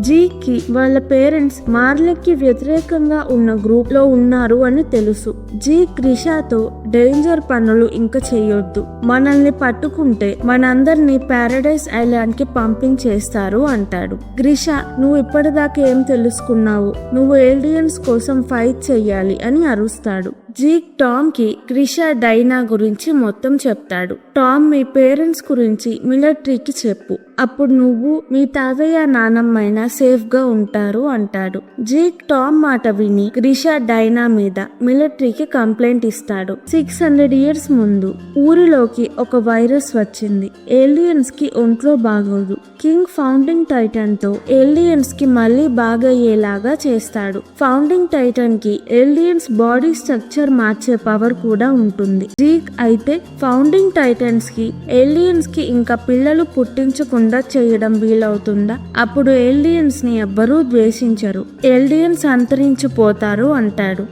జీకి వాళ్ళ పేరెంట్స్ మార్లెక్కి వ్యతిరేకంగా ఉన్న గ్రూప్ లో ఉన్నారు అని తెలుసు. జీ క్రిషాతో డేంజర్ పనులు ఇంకా చెయ్యొద్దు, మనల్ని పట్టుకుంటే మనందరినీ పారడైజ్ ఐలాండ్ కి పంపించేస్తారు అంటాడు. గ్రిషా, నువ్వు ఇప్పటిదాకా ఏం తెలుసుకున్నావు? నువ్వు ఏలియన్స్ కోసం ఫైట్ చెయ్యాలి అని అరుస్తాడు. జీక్ టామ్ కి క్రిషా డైనా గురించి మొత్తం చెప్తాడు. టామ్ మీ పేరెంట్స్ గురించి మిలిటరీకి చెప్పు, అప్పుడు నువ్వు మీ తాతయ్య నానమ్మైనా సేఫ్ గా ఉంటారు అంటాడు. జీక్ టామ్ మాట విని క్రిషా డైనా మీద మిలిటరీకి కంప్లైంట్ ఇస్తాడు. 600 years ముందు ఊరిలోకి ఒక వైరస్ వచ్చింది. ఏలియన్స్ కి ఒంట్లో బాగోదు. కింగ్ ఫౌండింగ్ టైటన్ తో ఏలియన్స్ కి మళ్ళీ బాగయ్యేలాగా చేస్తాడు. ఫౌండింగ్ టైటన్ కి ఏలియన్స్ బాడీ స్ట్రక్చర్ మార్చే పవర్ కూడా ఉంటుంది. జీక్ అయితే ఫౌండింగ్ టైటన్స్ కి ఏలియన్స్ కి ఇంకా పిల్లలు పుట్టించకుండా చేయడం వీలవుతుందా? అప్పుడు ఏలియన్స్ ని ఎవ్వరూ ద్వేషించరు, ఏలియన్స్ అంతరించిపోతారు అంటాడు.